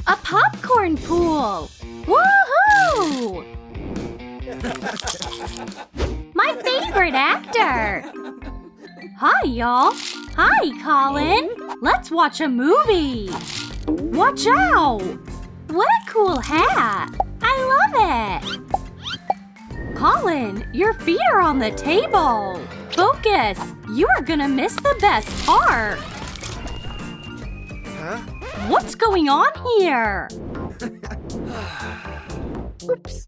A popcorn pool! Woohoo! My favorite actor! Hi, y'all! Hi, Colin! Let's watch a movie! Watch out! What a cool hat! I love it! Colin, your feet are on the table! Focus! You are gonna miss the best part! Huh? What's going on here? Oops.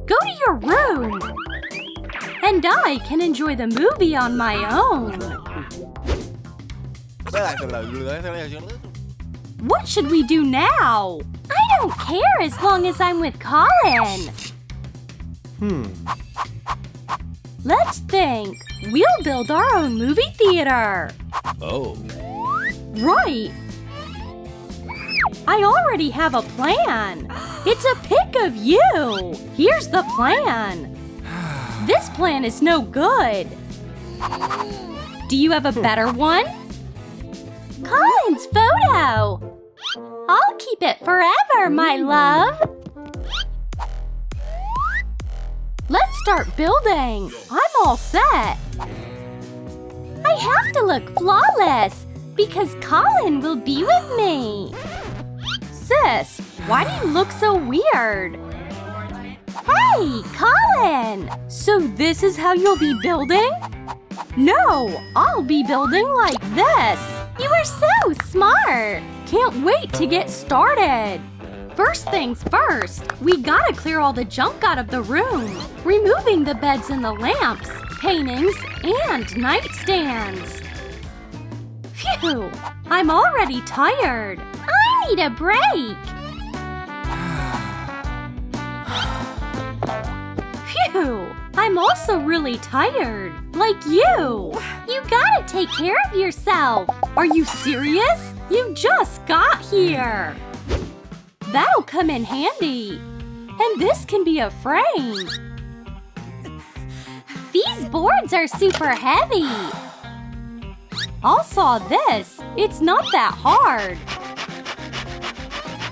Go to your room! And I can enjoy the movie on my own. What should we do now? I don't care as long as I'm with Colin. Let's think. We'll build our own movie theater. Oh. Right. I already have a plan. It's a pic of you. Here's the plan. This plan is no good. Do you have a better one? Colin's photo. I'll keep it forever, my love. Let's start building. I'm all set. I have to look flawless because Colin will be with me. Sis, why do you look so weird? Hey, Colin! So this is how you'll be building? No, I'll be building like this. You are so smart. Can't wait to get started. First things first, we gotta clear all the junk out of the room, removing the beds and the lamps, paintings, and nightstands. Phew, I'm already tired. I need a break. Phew, I'm also really tired, like you. You gotta take care of yourself. Are you serious? You just got here. That'll come in handy. And this can be a frame. These boards are super heavy. I'll saw this. It's not that hard.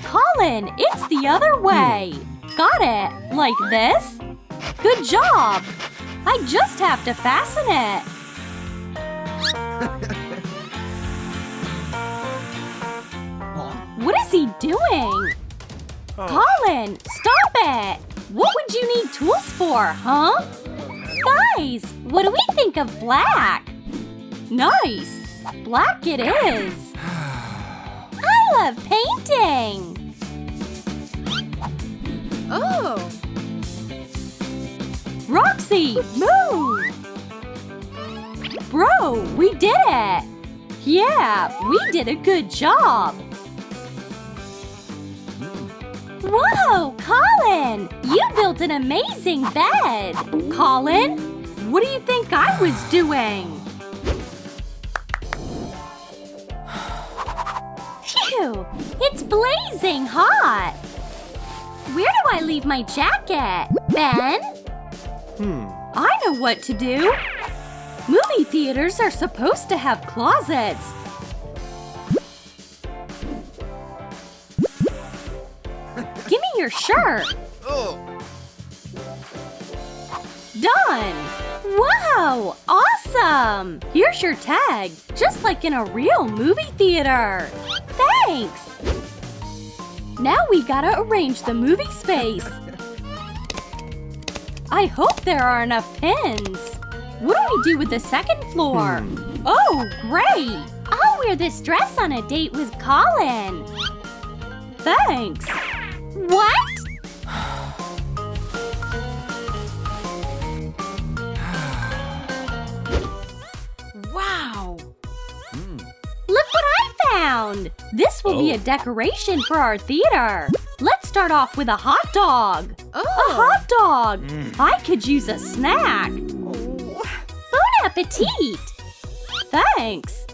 Colin, it's the other way. Got it. Like this? Good job. I just have to fasten it. What is he doing? Colin, stop it! What would you need tools for, huh? Guys, what do we think of black? Nice! Black it is! I love painting! Oh! Roxy, move! Bro, we did it! Yeah, we did a good job! Whoa, Colin! You built an amazing bed! Colin, what do you think I was doing? Phew! It's blazing hot! Where do I leave my jacket? Ben? I know what to do! Movie theaters are supposed to have closets. Give me your shirt. Oh. Done. Wow, awesome. Here's your tag, just like in a real movie theater. Thanks. Now we gotta arrange the movie space. I hope there are enough pins. What do we do with the second floor? Oh, great. I'll wear this dress on a date with Colin. Thanks. What? Wow! Look what I found! This will be a decoration for our theater. Let's start off with a hot dog. A hot dog! I could use a snack. Bon appetit! Thanks.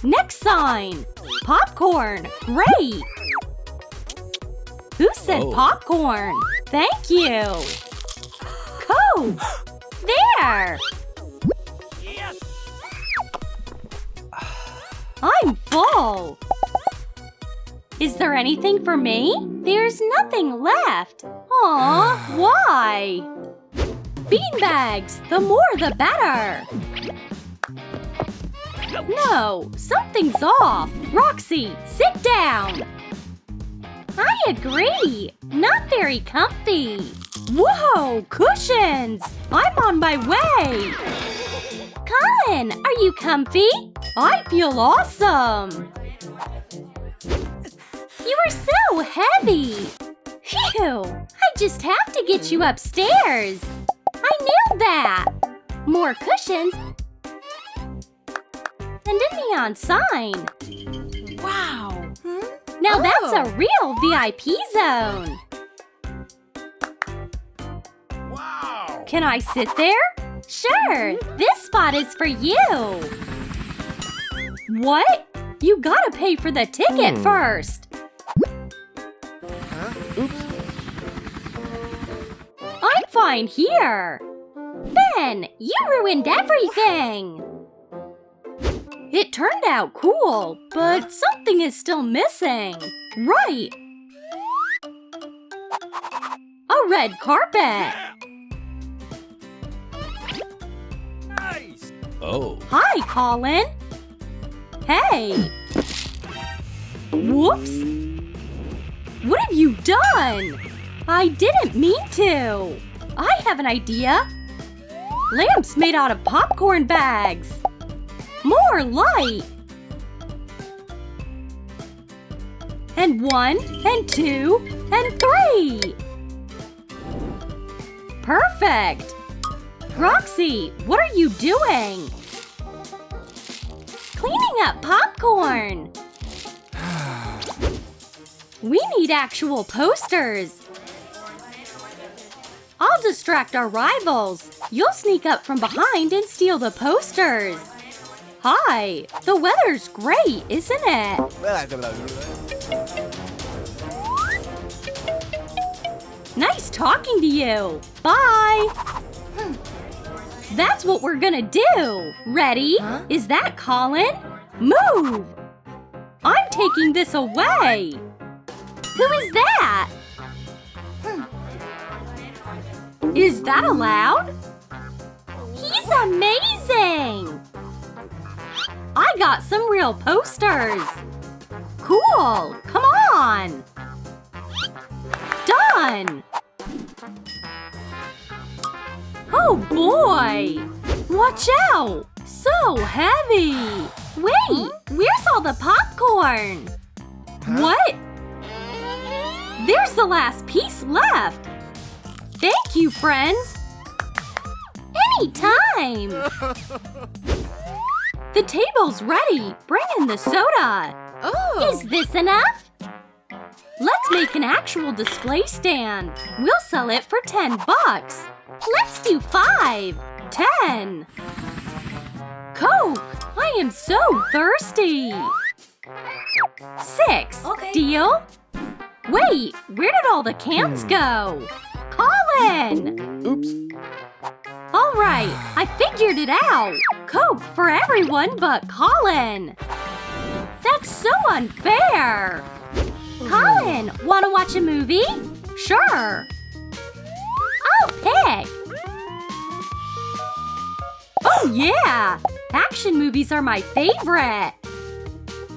Next sign. Popcorn. Great! Who said popcorn? Thank you! Coke! There! Yes. I'm full. Is there anything for me? There's nothing left. Aw, why? Beanbags, the more the better. No, something's off. Roxy, sit down. I agree. Not very comfy. Whoa, cushions! I'm on my way. Colin, are you comfy? I feel awesome. You are so heavy. Phew, I just have to get you upstairs. I nailed that. More cushions and a neon sign. Wow. Now that's a real VIP zone. Wow! Can I sit there? Sure, this spot is for you. What? You gotta pay for the ticket first. Oops. I'm fine here. Ben, you ruined everything. It turned out cool, but something is still missing. Right. A red carpet. Nice! Oh. Hi, Colin. Hey. Whoops. What have you done? I didn't mean to. I have an idea. Lamps made out of popcorn bags. More light. And 1, and 2, and 3. Perfect. Roxy, what are you doing? Cleaning up popcorn. We need actual posters. I'll distract our rivals. You'll sneak up from behind and steal the posters. Hi, the weather's great, isn't it? Nice talking to you. Bye. That's what we're gonna do. Ready? Is that Colin? Move! I'm taking this away. Who is that? Is that allowed? He's amazing! I got some real posters. Cool! Come on! Done! Oh boy! Watch out! So heavy! Wait! Where's all the popcorn? What? There's the last piece left! Thank you, friends! Anytime! The table's ready! Bring in the soda! Oh! Is this enough? Let's make an actual display stand. We'll sell it for $10. Let's do 5. 10. Coke! I am so thirsty! 6. Okay. Deal? Wait, where did all the cans go? Colin! Oops. All right, I figured it out. Coke for everyone but Colin. That's so unfair. Colin, want to watch a movie? Sure. I'll pick. Oh, yeah. Action movies are my favorite.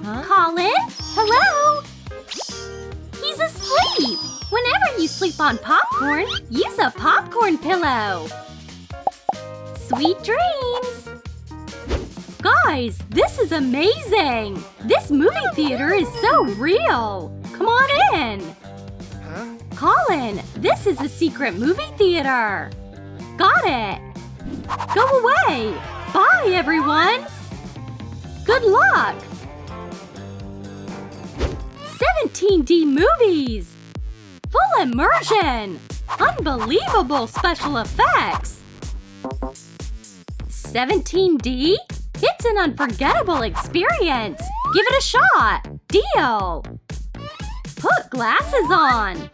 Colin? Hello? He's asleep. Whenever you sleep on popcorn, use a popcorn pillow. Sweet dreams. Guys, this is amazing. This movie theater is so real. Come on in. Colin, this is a secret movie theater. Got it. Go away. Bye, everyone. Good luck. 17D movies. Full immersion. Unbelievable special effects. 17D? It's an unforgettable experience. Give it a shot. Deal. Put glasses on.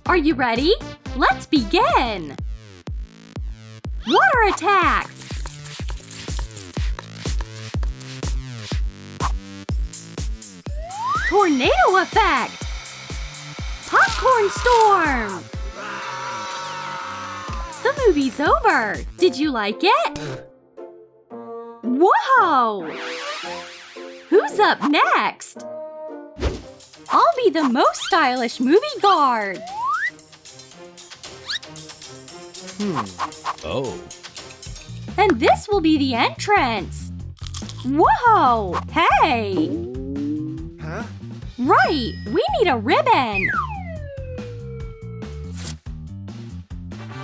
Are you ready? Let's begin. Water attack. Tornado effect! Popcorn storm! The movie's over! Did you like it? Whoa! Who's up next? I'll be the most stylish movie guard! Oh. And this will be the entrance! Whoa! Hey! Huh? Right! We need a ribbon!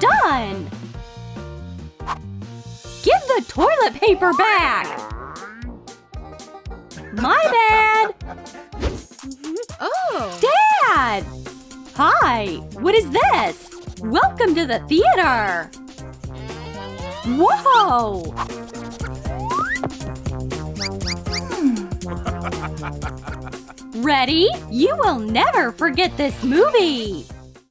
Done! Give the toilet paper back! My bad! Oh! Dad! Hi! What is this? Welcome to the theater! Whoa! Ready? You will never forget this movie!